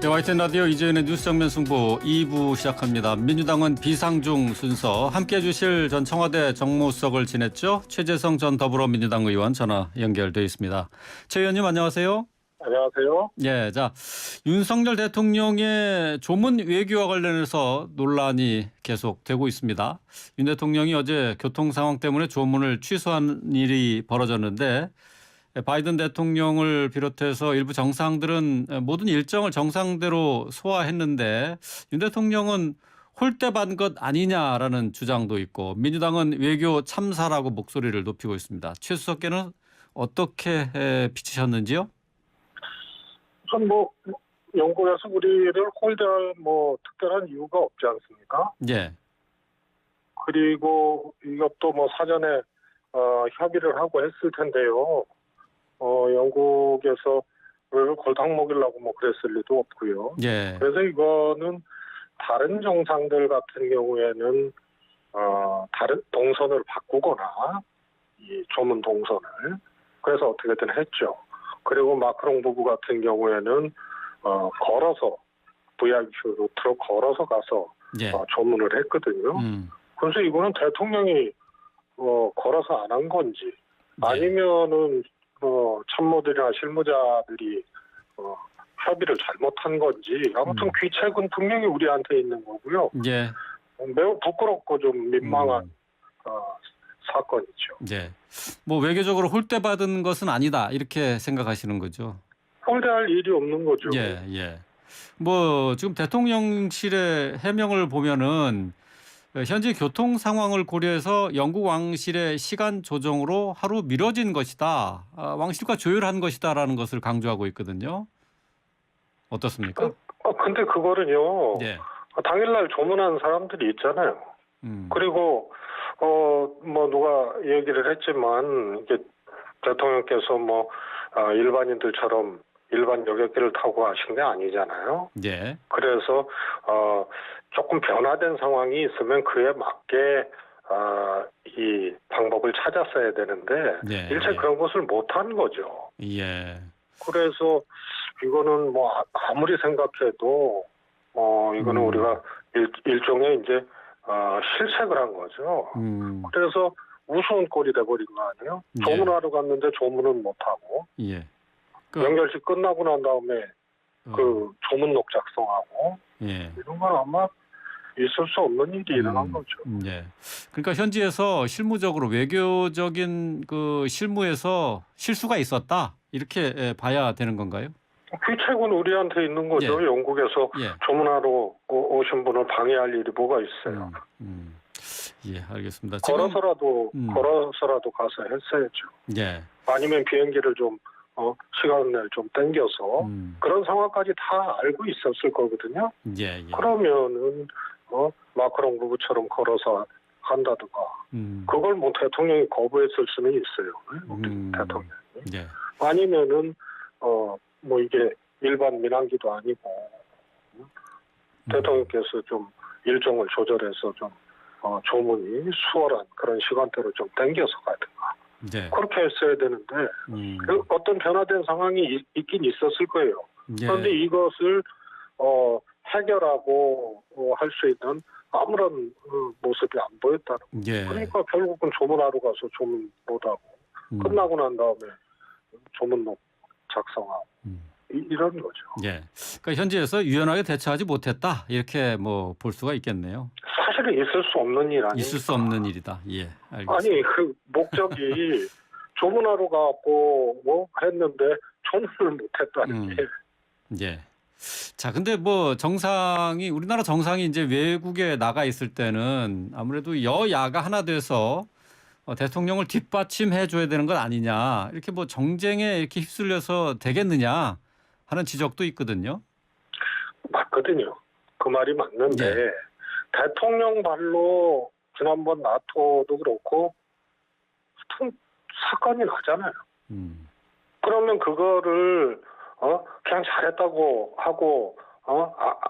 네, YTN 라디오 이재은의 뉴스 정면 승부 2부 시작합니다. 민주당은 비상중 순서 함께해 주실 전 청와대 정무수석을 지냈죠. 최재성 전 더불어민주당 의원 전화 연결돼 있습니다. 최 의원님 안녕하세요. 안녕하세요. 예, 자 윤석열 대통령의 조문 외교와 관련해서 논란이 계속되고 있습니다. 윤 대통령이 어제 교통 상황 때문에 조문을 취소한 일이 벌어졌는데 바이든 대통령을 비롯해서 일부 정상들은 모든 일정을 정상대로 소화했는데 윤 대통령은 홀대받은 것 아니냐라는 주장도 있고 민주당은 외교 참사라고 목소리를 높이고 있습니다. 최 수석께는 어떻게 비치셨는지요? 우선 영국에서 우리를 홀대할 특별한 이유가 없지 않습니까? 예. 그리고 이것도 사전에 협의를 하고 했을 텐데요. 영국에서 우리를 골탕 먹이려고 그랬을 리도 없고요. 예. 그래서 이거는 다른 정상들 같은 경우에는 다른 동선을 바꾸거나 이 조문 동선을 그래서 어떻게든 했죠. 그리고 마크롱 부부 같은 경우에는 걸어서 VIP 루트로 걸어서 가서 예. 조문을 했거든요. 그래서 이거는 대통령이 걸어서 안 한 건지 아니면은 참모들이나 실무자들이 협의를 잘못한 건지 아무튼 귀책은 분명히 우리한테 있는 거고요. 예. 매우 부끄럽고 좀 민망한 사건이죠. 예. 뭐 외교적으로 홀대받은 것은 아니다 이렇게 생각하시는 거죠. 홀대할 일이 없는 거죠. 예, 예. 뭐 지금 대통령실의 해명을 보면은 현재 교통 상황을 고려해서 영국 왕실의 시간 조정으로 하루 미뤄진 것이다. 왕실과 조율한 것이다라는 것을 강조하고 있거든요. 어떻습니까? 근데 그거는요. 예. 당일날 조문한 사람들이 있잖아요. 그리고 누가 얘기를 했지만 이게 대통령께서 일반인들처럼 일반 여객기를 타고 가신 게 아니잖아요. 예. 그래서 조금 변화된 상황이 있으면 그에 맞게 이 방법을 찾았어야 되는데 예. 일체 그런 것을 못한 거죠. 예. 그래서 이거는 아무리 생각해도 이거는 우리가 일종의 이제 실책을 한 거죠. 그래서 우스운 꼴이 돼버린 거 아니에요? 예. 조문하러 갔는데 조문은 못하고 예. 연결식 끝나고 난 다음에 그 조문록 작성하고 예. 이런 건 아마 있을 수 없는 일이 일어난 거죠. 예. 그러니까 현지에서 실무적으로 외교적인 그 실무에서 실수가 있었다 이렇게 봐야 되는 건가요? 귀책은 우리한테 있는 거죠. 예. 영국에서 예. 조문하러 오신 분을 방해할 일이 뭐가 있어요. 예, 알겠습니다. 걸어서라도 가서 했어야죠. 예. 아니면 비행기를 좀 시간을 좀 당겨서 그런 상황까지 다 알고 있었을 거거든요. 예, 예. 그러면은 마크롱 부부처럼 걸어서 한다든가 그걸 대통령이 거부했을 수는 있어요. 대통령이. 예. 아니면은 이게 일반 민항기도 아니고 대통령께서 좀 일정을 조절해서 좀 조문이 수월한 그런 시간대로 좀 당겨서 가든가 예. 그렇게 했어야 되는데 어떤 변화된 상황이 있긴 있었을 거예요. 예. 그런데 이것을 해결하고 할 수 있는 아무런 모습이 안 보였다는 거예요. 예. 그러니까 결국은 조문하러 가서 조문 못하고 끝나고 난 다음에 조문록 작성하고 이런 거죠. 예. 그러니까 현지에서 유연하게 대처하지 못했다 이렇게 볼 수가 있겠네요. 사실은 있을 수 없는 일 아니에요. 있을 수 없는 일이다. 예, 알겠습니다. 아니 그 목적이 조문하러 가고 했는데 조문을 못했다는 게. 예. 자, 근데 우리나라 정상이 이제 외국에 나가 있을 때는 아무래도 여야가 하나 돼서 대통령을 뒷받침해 줘야 되는 것 아니냐. 이렇게 정쟁에 이렇게 휩쓸려서 되겠느냐 하는 지적도 있거든요. 맞거든요. 그 말이 맞는데 예. 대통령 발로 지난번 나토도 그렇고 사건이 나잖아요. 그러면 그거를 그냥 잘했다고 하고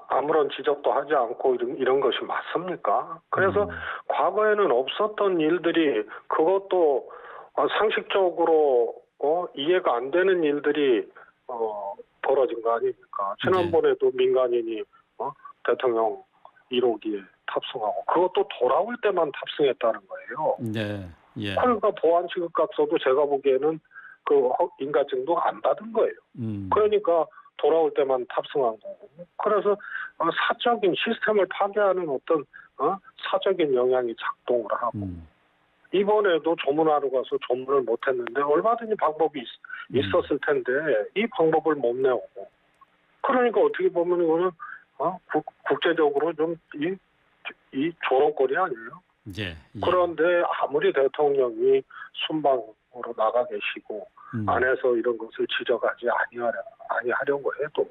아무런 지적도 하지 않고 이런 것이 맞습니까? 그래서 과거에는 없었던 일들이 그것도 상식적으로 이해가 안 되는 일들이 벌어진 거 아닙니까? 지난번에도 민간인이 대통령 1호기에 탑승하고 그것도 돌아올 때만 탑승했다는 거예요. 네. 예. 그러니까 보안 취급각서도 제가 보기에는 그 인가증도 안 받은 거예요. 그러니까 돌아올 때만 탑승한 거고. 그래서 사적인 시스템을 파괴하는 어떤 사적인 영향이 작동을 하고 이번에도 조문하러 가서 조문을 못했는데 얼마든지 방법이 있었을 텐데 이 방법을 못 내오고 그러니까 어떻게 보면 이거는 국제적으로 좀 이 조롱거리 아니에요? 예. 예. 그런데 아무리 대통령이 순방으로 나가 계시고 안에서 이런 것을 지적하지 아니하려고 해도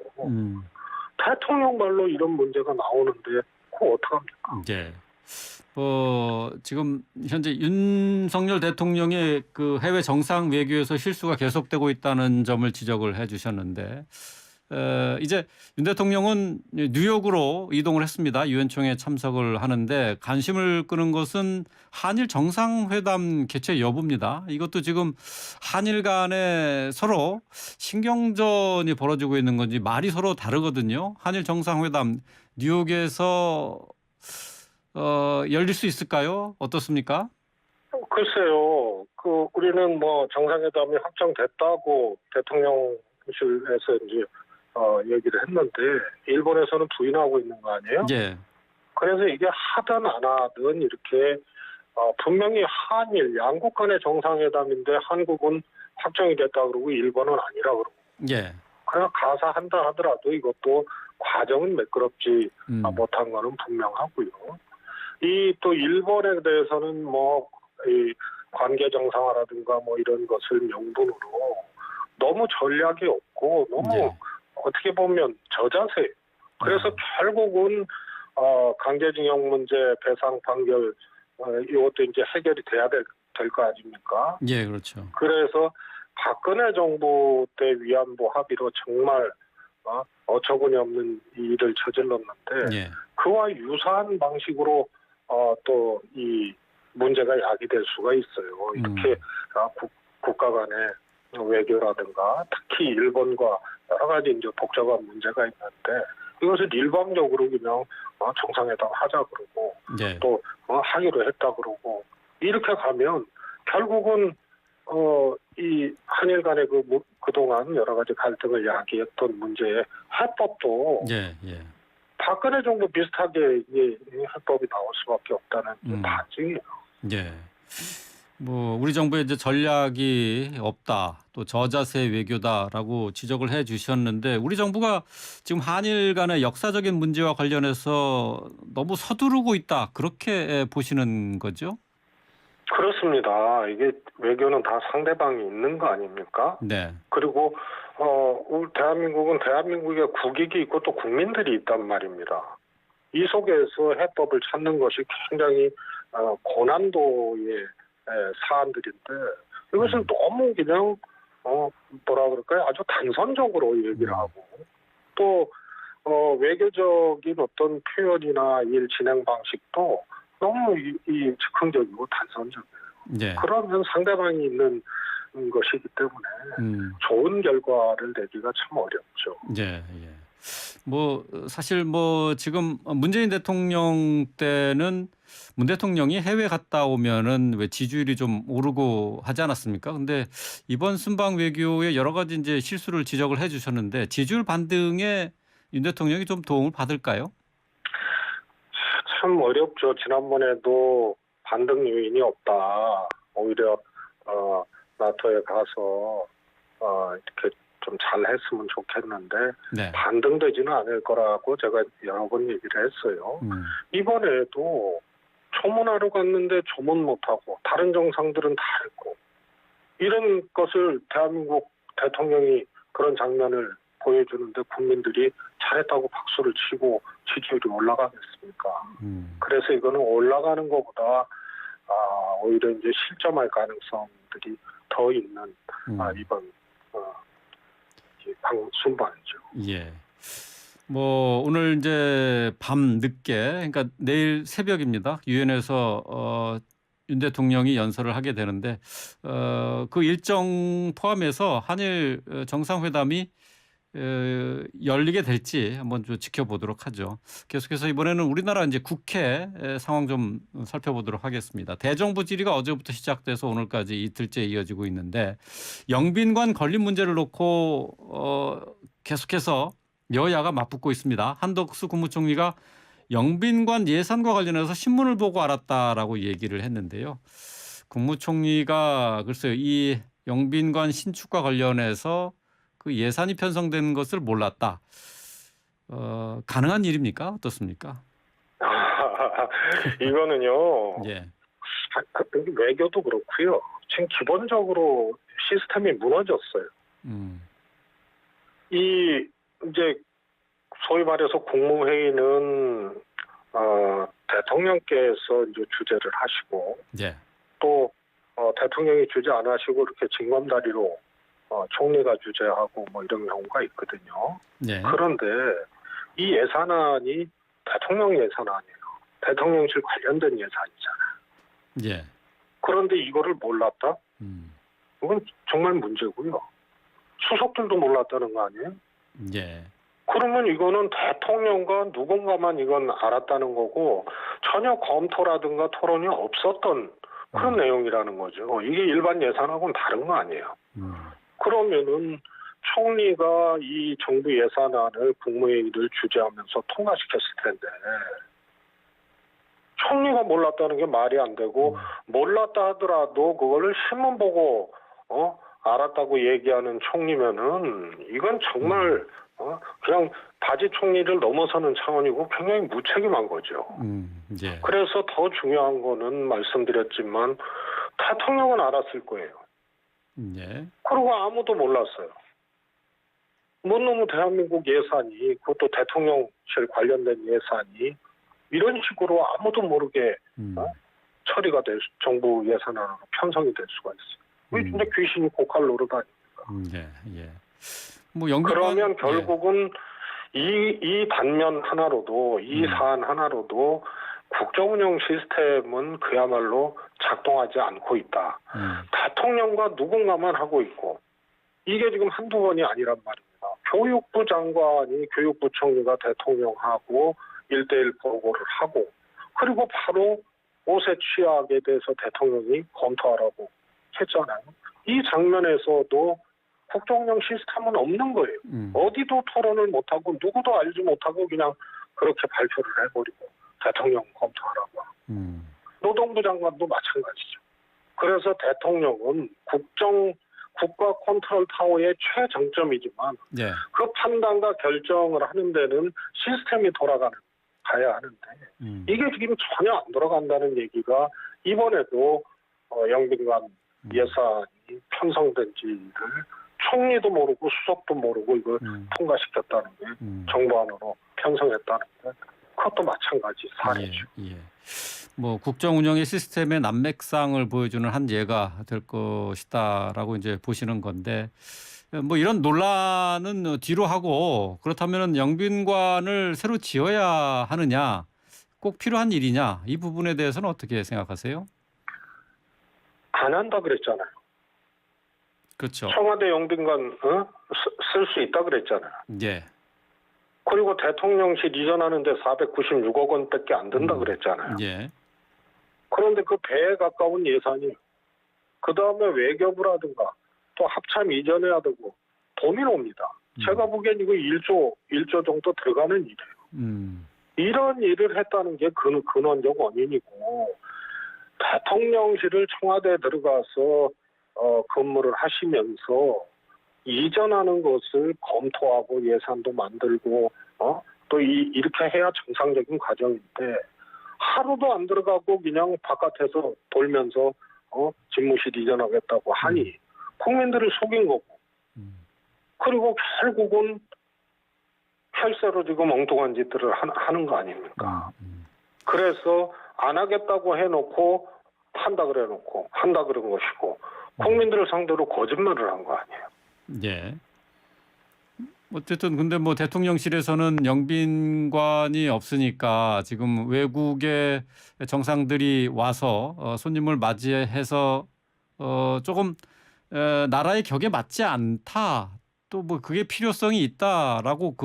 대통령 말로 이런 문제가 나오는데 그거 어떡합니까? 예. 지금 현재 윤석열 대통령의 그 해외 정상 외교에서 실수가 계속되고 있다는 점을 지적을 해주셨는데 이제 윤 대통령은 뉴욕으로 이동을 했습니다. 유엔총회 참석을 하는데 관심을 끄는 것은 한일 정상회담 개최 여부입니다. 이것도 지금 한일 간에 서로 신경전이 벌어지고 있는 건지 말이 서로 다르거든요. 한일 정상회담 뉴욕에서 열릴 수 있을까요? 어떻습니까? 글쎄요. 우리는 뭐 정상회담이 확정됐다고 대통령실에서 이제 얘기를 했는데 일본에서는 부인하고 있는 거 아니에요? 예. 그래서 이게 하든 안 하든 이렇게 분명히 한일 양국 간의 정상회담인데 한국은 확정이 됐다 그러고 일본은 아니라 그러고. 예. 그냥 가사한다 하더라도 이것도 과정은 매끄럽지 못한 거는 분명하고요. 또 일본에 대해서는 이 관계 정상화라든가 이런 것을 명분으로 너무 전략이 없고 너무 예. 어떻게 보면 저자세. 그래서 결국은 강제징용 문제, 배상 판결 이것도 이제 해결이 돼야 될 거 아닙니까? 예, 그렇죠. 그래서 박근혜 정부 때 위안부 합의로 정말 어처구니 없는 일을 저질렀는데 예. 그와 유사한 방식으로 또 이 문제가 야기될 수가 있어요. 이렇게 국가 간의 외교라든가 특히 일본과 여러 가지 이제 복잡한 문제가 있는데 이것을 일방적으로 그냥 정상회담 하자 그러고 예. 또 하기로 했다 그러고 이렇게 가면 결국은 이 한일 간의 그동안 여러 가지 갈등을 야기했던 문제의 해법도 예. 예. 박근혜 정부 비슷하게 이 해법이 나올 수밖에 없다는 반증이에요. 예. 우리 정부의 이제 전략이 없다, 또 저자세 외교다라고 지적을 해 주셨는데 우리 정부가 지금 한일 간의 역사적인 문제와 관련해서 너무 서두르고 있다, 그렇게 보시는 거죠? 그렇습니다. 이게 외교는 다 상대방이 있는 거 아닙니까? 네. 그리고 우리 대한민국은 대한민국의 국익이 있고 또 국민들이 있단 말입니다. 이 속에서 해법을 찾는 것이 굉장히 고난도의 사안들인데 이것은 너무 그냥 뭐라 그럴까요? 아주 단선적으로 얘기를 하고 또 외교적인 어떤 표현이나 일 진행 방식도 너무 이 즉흥적이고 단선적이에요. 네. 그러면 상대방이 있는 것이기 때문에 좋은 결과를 내기가 참 어렵죠. 예. 예. 사실 지금 문재인 대통령 때는 문 대통령이 해외 갔다 오면은 왜 지지율이 좀 오르고 하지 않았습니까? 근데 이번 순방 외교에 여러 가지 이제 실수를 지적을 해 주셨는데 지지율 반등에 윤 대통령이 좀 도움을 받을까요? 참 어렵죠. 지난번에도 반등 요인이 없다. 오히려 나토에 가서 이렇게 좀 잘했으면 좋겠는데 네. 반등되지는 않을 거라고 제가 여러 번 얘기를 했어요. 이번에도 조문하러 갔는데 조문 못하고 다른 정상들은 다 했고 이런 것을 대한민국 대통령이 그런 장면을 보여주는데 국민들이 잘했다고 박수를 치고 지지율이 올라가겠습니까? 그래서 이거는 올라가는 것보다 오히려 이제 실점할 가능성들이 더 있는 이번 순방이죠. 예. 오늘 이제 밤 늦게, 그러니까 내일 새벽입니다. 유엔에서 윤 대통령이 연설을 하게 되는데 그 일정 포함해서 한일 정상회담이 열리게 될지 한번 좀 지켜보도록 하죠. 계속해서 이번에는 우리나라 이제 국회 상황 좀 살펴보도록 하겠습니다. 대정부 질의가 어제부터 시작돼서 오늘까지 이틀째 이어지고 있는데 영빈관 건립 문제를 놓고 계속해서 여야가 맞붙고 있습니다. 한덕수 국무총리가 영빈관 예산과 관련해서 신문을 보고 알았다라고 얘기를 했는데요. 국무총리가 글쎄요, 이 영빈관 신축과 관련해서 그 예산이 편성된 것을 몰랐다. 가능한 일입니까? 어떻습니까? 이거는요. 예. 외교도 그렇고요. 지금 기본적으로 시스템이 무너졌어요. 이 이제 소위 말해서 국무회의는 대통령께서 이제 주재를 하시고 예. 또 대통령이 주재 안 하시고 이렇게 징검다리로 총리가 주재하고 뭐 이런 경우가 있거든요. 예. 그런데 이 예산안이 대통령 예산안이에요. 대통령실 관련된 예산이잖아요. 예. 그런데 이거를 몰랐다? 이건 정말 문제고요. 수석들도 몰랐다는 거 아니에요? 예. 그러면 이거는 대통령과 누군가만 이건 알았다는 거고 전혀 검토라든가 토론이 없었던 그런 내용이라는 거죠. 이게 일반 예산하고는 다른 거 아니에요. 그러면은 총리가 이 정부 예산안을 국무회의를 주재하면서 통과시켰을 텐데 총리가 몰랐다는 게 말이 안 되고 몰랐다 하더라도 그거를 신문 보고 알았다고 얘기하는 총리면은 이건 정말 그냥 바지 총리를 넘어서는 차원이고 굉장히 무책임한 거죠. 예. 그래서 더 중요한 거는 말씀드렸지만 대통령은 알았을 거예요. 예. 그리고 아무도 몰랐어요. 뭐 너무 대한민국 예산이 그것도 대통령실 관련된 예산이 이런 식으로 아무도 모르게 처리가 될 정부 예산안으로 편성이 될 수가 있어요. 왜 진짜 귀신이 고칼 노릇하니까. 예. 예. 뭐 영빈관, 그러면 결국은 이 단면 하나로도 이 사안 하나로도 국정운영 시스템은 그야말로 작동하지 않고 있다. 대통령과 누군가만 하고 있고 이게 지금 한두 번이 아니란 말입니다. 교육부 장관이 교육부총리가 대통령하고 1대1 보고를 하고 그리고 바로 옷의 취약에 대해서 대통령이 검토하라고 했잖아요. 이 장면에서도 국정운영 시스템은 없는 거예요. 어디도 토론을 못하고 누구도 알지 못하고 그냥 그렇게 발표를 해버리고 대통령 검토하라고 하고. 노동부 장관도 마찬가지죠. 그래서 대통령은 국가 컨트롤 타워의 최정점이지만 예. 그 판단과 결정을 하는 데는 시스템이 가야 하는데 이게 지금 전혀 안 돌아간다는 얘기가 이번에도 영빈관 예산이 편성된지를 총리도 모르고 수석도 모르고 이걸 통과시켰다는 게 정부안으로 편성했다는 게 그것도 마찬가지 사례죠. 예. 뭐 국정 운영의 시스템의 난맥상을 보여주는 한 예가 될 것이다라고 이제 보시는 건데 뭐 이런 논란은 뒤로 하고 그렇다면 영빈관을 새로 지어야 하느냐 꼭 필요한 일이냐 이 부분에 대해서는 어떻게 생각하세요? 안 한다 그랬잖아요. 그렇죠. 청와대 영빈관 쓸 수 있다 그랬잖아요. 예. 그리고 대통령실 이전하는데 496억 원밖에 안 든다 그랬잖아요. 예. 그런데 그 배에 가까운 예산이 그다음에 외교부라든가 또 합참 이전해야 되고 돈이 옵니다. 제가 보기엔 이거 1조 정도 들어가는 일이에요. 이런 일을 했다는 게 근원적 원인이고 대통령실을 청와대에 들어가서 근무를 하시면서 이전하는 것을 검토하고 예산도 만들고 또 이렇게 해야 정상적인 과정인데 하루도 안 들어가고 그냥 바깥에서 돌면서 집무실 이전하겠다고 하니 국민들을 속인 거고 그리고 결국은 혈세로 지금 엉뚱한 짓들을 하는 거 아닙니까? 그래서 안 하겠다고 해놓고 한다 그래놓고 한다 그런 것이고 국민들을 상대로 거짓말을 한 거 아니에요. 예. 어쨌든 근데 뭐 대통령실에서는 영빈관이 없으니까 지금 외국의 정상들이 와서 손님을 맞이해서 조금 나라의 격에 맞지 않다. 또 뭐 그게 필요성이 있다라고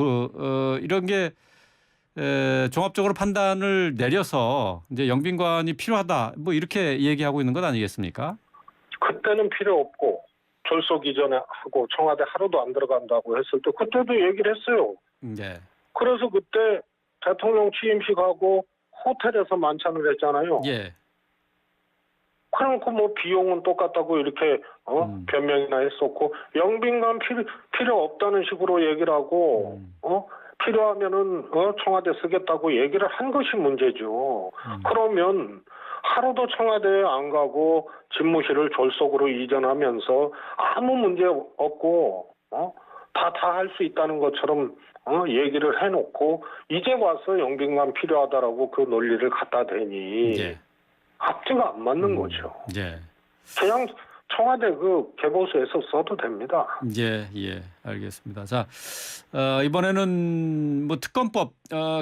이런 게 종합적으로 판단을 내려서 이제 영빈관이 필요하다 뭐 이렇게 얘기하고 있는 것 아니겠습니까? 그때는 필요 없고 졸속 이전에 하고 청와대 하루도 안 들어간다고 했을 때 그때도 얘기를 했어요. 네. 그래서 그때 대통령 취임식하고 호텔에서 만찬을 했잖아요. 예. 그러니까 뭐 비용은 똑같다고 이렇게 변명이나 했었고 영빈관 필요 없다는 식으로 얘기를 하고 필요하면은 청와대 쓰겠다고 얘기를 한 것이 문제죠. 그러면 하루도 청와대에 안 가고 집무실을 졸속으로 이전하면서 아무 문제 없고 다 할 수 있다는 것처럼 얘기를 해놓고 이제 와서 영빈관 필요하다라고 그 논리를 갖다 대니 예. 앞뒤가 안 맞는 거죠. 예. 그냥 청와대 그 개보수에서 써도 됩니다. 예, 예, 알겠습니다. 자, 이번에는 뭐 특검법,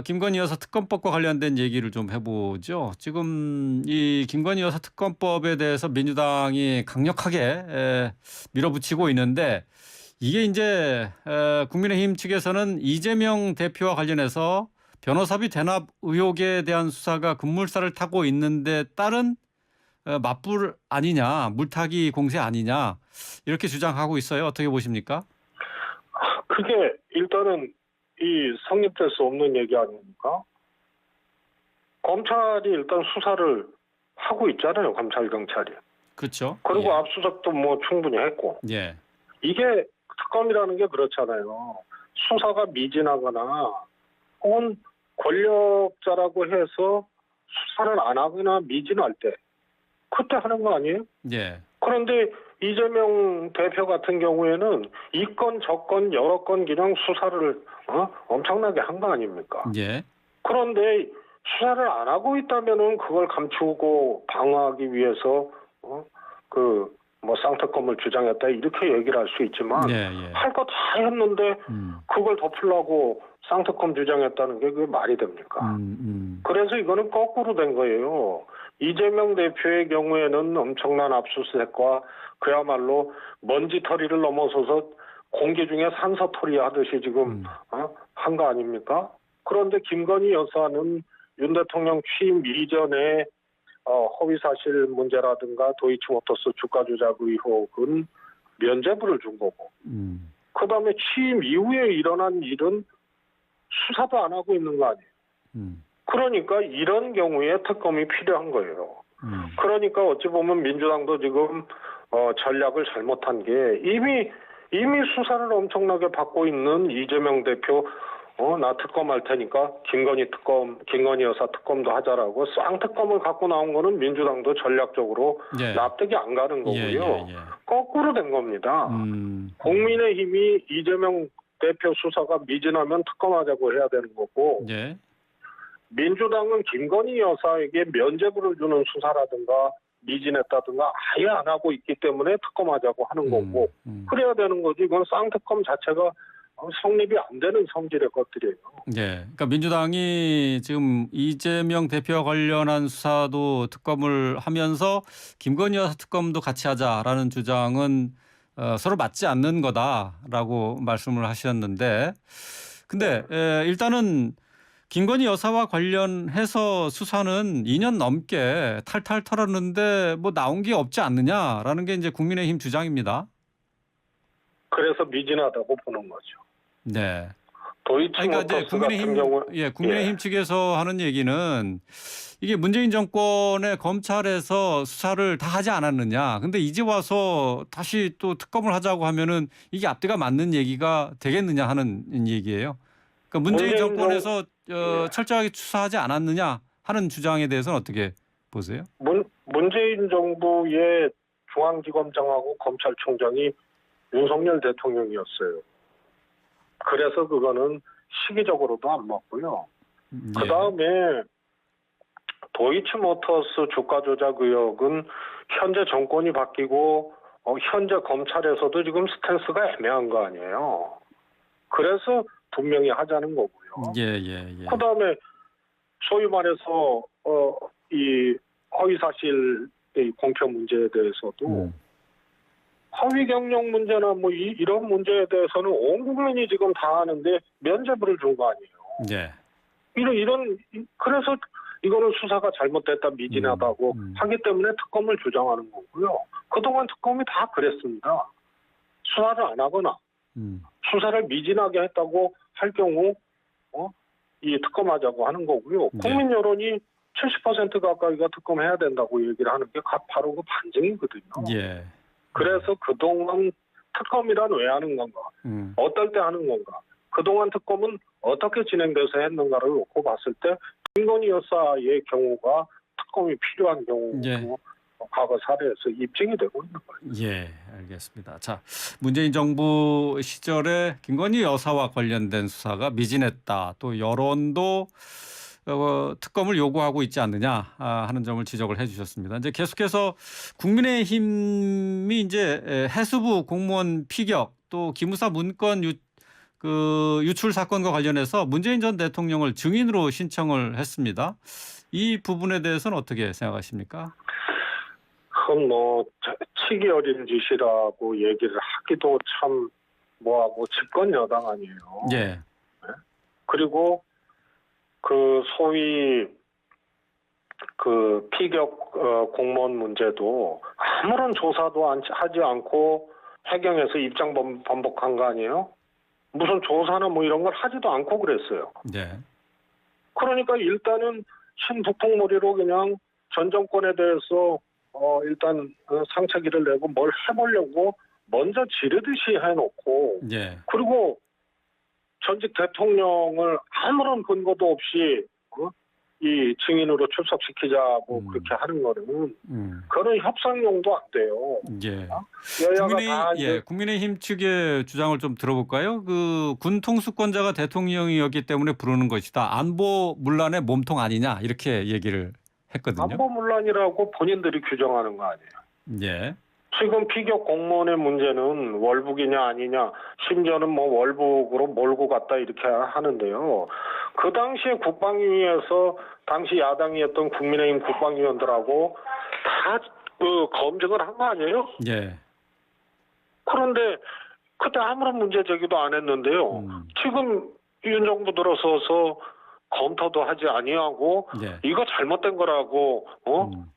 김건희 여사 특검법과 관련된 얘기를 좀 해보죠. 지금 이 김건희 여사 특검법에 대해서 민주당이 강력하게 밀어붙이고 있는데 이게 이제 국민의힘 측에서는 이재명 대표와 관련해서 변호사비 대납 의혹에 대한 수사가 급물살을 타고 있는데 따른 맞불 아니냐, 물타기 공세 아니냐 이렇게 주장하고 있어요. 어떻게 보십니까? 그게 일단은 이 성립될 수 없는 얘기 아닙니까? 검찰이 일단 수사를 하고 있잖아요. 검찰 경찰이. 그렇죠. 그리고 예. 압수수색도 뭐 충분히 했고. 예. 이게 특검이라는 게 그렇잖아요. 수사가 미진하거나 혹은 권력자라고 해서 수사를 안 하거나 미진할 때 그때 하는 거 아니에요? 예. 그런데 이재명 대표 같은 경우에는 이 건 저 건 여러 건 그냥 수사를 엄청나게 한 거 아닙니까? 예. 그런데 수사를 안 하고 있다면은 그걸 감추고 방어하기 위해서 뭐 쌍특검을 주장했다 이렇게 얘기를 할 수 있지만 예, 예. 할 거 다 했는데 그걸 덮으려고 쌍특검 주장했다는 게 그게 말이 됩니까? 그래서 이거는 거꾸로 된 거예요. 이재명 대표의 경우에는 엄청난 압수수색과 그야말로 먼지털이를 넘어서서 공기 중에 산소털이 하듯이 지금 한 거 아닙니까? 그런데 김건희 여사는 윤 대통령 취임 이전에 허위사실 문제라든가 도이치모터스 주가 조작 의혹은 면죄부를 준 거고 그다음에 취임 이후에 일어난 일은 수사도 안 하고 있는 거 아니에요. 그러니까 이런 경우에 특검이 필요한 거예요. 그러니까 어찌 보면 민주당도 지금 전략을 잘못한 게 이미 수사를 엄청나게 받고 있는 이재명 대표 나 특검할 테니까 김건희 여사 특검도 하자라고 쌍특검을 갖고 나온 거는 민주당도 전략적으로 예. 납득이 안 가는 거고요. 예. 거꾸로 된 겁니다. 국민의힘이 이재명 대표 수사가 미진하면 특검하자고 해야 되는 거고 예. 민주당은 김건희 여사에게 면죄부를 주는 수사라든가 미진했다든가 아예 안 하고 있기 때문에 특검하자고 하는 거고 그래야 되는 거지. 이건 쌍특검 자체가 성립이 안 되는 성질의 것들이에요. 예. 그러니까 민주당이 지금 이재명 대표와 관련한 수사도 특검을 하면서 김건희 여사 특검도 같이 하자라는 주장은 서로 맞지 않는 거다라고 말씀을 하셨는데 근데 일단은 김건희 여사와 관련해서 수사는 2년 넘게 탈탈 털었는데 뭐 나온 게 없지 않느냐라는 게 이제 국민의힘 주장입니다. 그래서 미진하다고 보는 거죠. 네. 도이치모터스 그러니까 이제 같은 경우 국민의힘 측에서 하는 얘기는 이게 문재인 정권의 검찰에서 수사를 다 하지 않았느냐. 근데 이제 와서 다시 또 특검을 하자고 하면은 이게 앞뒤가 맞는 얘기가 되겠느냐 하는 얘기예요. 그러니까 문재인 정권에서 철저하게 수사하지 않았느냐 하는 주장에 대해서는 어떻게 보세요? 문재인 정부의 중앙지검장하고 검찰총장이 윤석열 대통령이었어요. 그래서 그거는 시기적으로도 안 맞고요. 예. 그다음에 도이치모터스 주가 조작 의혹은 현재 정권이 바뀌고 현재 검찰에서도 지금 스탠스가 애매한 거 아니에요. 그래서 분명히 하자는 거고요. 예. 그다음에 소위 말해서 이 허위사실의 공표 문제에 대해서도 허위 경력 문제나 뭐 이런 문제에 대해서는 온 국민이 지금 다 아는데 면죄부를 준 거 아니에요. 예. 그래서 이거는 수사가 잘못됐다, 미진하다고 하기 때문에 특검을 주장하는 거고요. 그동안 특검이 다 그랬습니다. 수사를 안 하거나 수사를 미진하게 했다고 할 경우 이 특검하자고 하는 거고요. 국민 여론이 70% 가까이가 특검해야 된다고 얘기를 하는 게 바로 그 반증이거든요. 예. 그래서 그동안 특검이란 왜 하는 건가? 어떨 때 하는 건가? 그동안 특검은 어떻게 진행돼서 했는가를 놓고 봤을 때 김건희 여사의 경우가 특검이 필요한 경우고 예. 과거 사례에서 입증이 되고 있는 거예요. 예, 알겠습니다. 자, 문재인 정부 시절에 김건희 여사와 관련된 수사가 미진했다. 또 여론도 특검을 요구하고 있지 않느냐 하는 점을 지적을 해주셨습니다. 이제 계속해서 국민의힘이 이제 해수부 공무원 피격 또 기무사 문건 유출 사건과 관련해서 문재인 전 대통령을 증인으로 신청을 했습니다. 이 부분에 대해서는 어떻게 생각하십니까? 그건 뭐 치기 어린 짓이라고 얘기를 하기도 참 뭐하고 집권 여당 아니에요. 예. 그리고 그 소위 그 피격 공무원 문제도 아무런 조사도 하지 않고 해경에서 입장 번복한 거 아니에요? 무슨 조사나 뭐 이런 걸 하지도 않고 그랬어요. 네. 그러니까 일단은 신북풍몰이로 그냥 전 정권에 대해서 일단 상처기를 내고 뭘 해보려고 먼저 지르듯이 해놓고 예. 그리고 전직 대통령을 아무런 근거도 없이 이 증인으로 출석시키자고 그렇게 하는 거는 그런 협상용도 안 돼요. 예. 여야가 국민의힘 측의 주장을 좀 들어볼까요? 그 군 통수권자가 대통령이었기 때문에 부르는 것이다. 안보 문란의 몸통 아니냐 이렇게 얘기를 했거든요. 안보문란이라고 본인들이 규정하는 거 아니에요. 예. 지금 피격 공무원의 문제는 월북이냐 아니냐 심지어는 뭐 월북으로 몰고 갔다 이렇게 하는데요. 그 당시에 국방위에서 당시 야당이었던 국민의힘 국방위원들하고 다 검증을 한 거 아니에요? 예. 그런데 그때 아무런 문제 제기도 안 했는데요. 지금 윤 정부 들어서서 검토도 하지 아니하고 이거 잘못된 거라고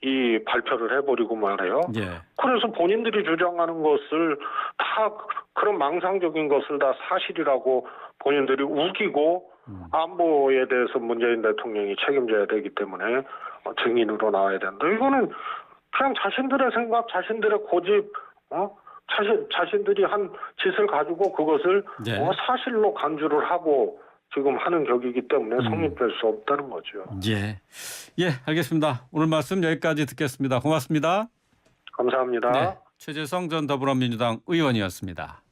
이 발표를 해버리고 말해요. 예. 그래서 본인들이 주장하는 것을 다 그런 망상적인 것을 다 사실이라고 본인들이 우기고 안보에 대해서 문재인 대통령이 책임져야 되기 때문에 증인으로 나와야 된다. 이거는 그냥 자신들의 생각, 자신들의 고집, 자신들이 한 짓을 가지고 그것을 사실로 간주를 하고 지금 하는 격이기 때문에 성립될 수 없다는 거죠. 예. 예, 알겠습니다. 오늘 말씀 여기까지 듣겠습니다. 고맙습니다. 감사합니다. 네, 최재성 전 더불어민주당 의원이었습니다.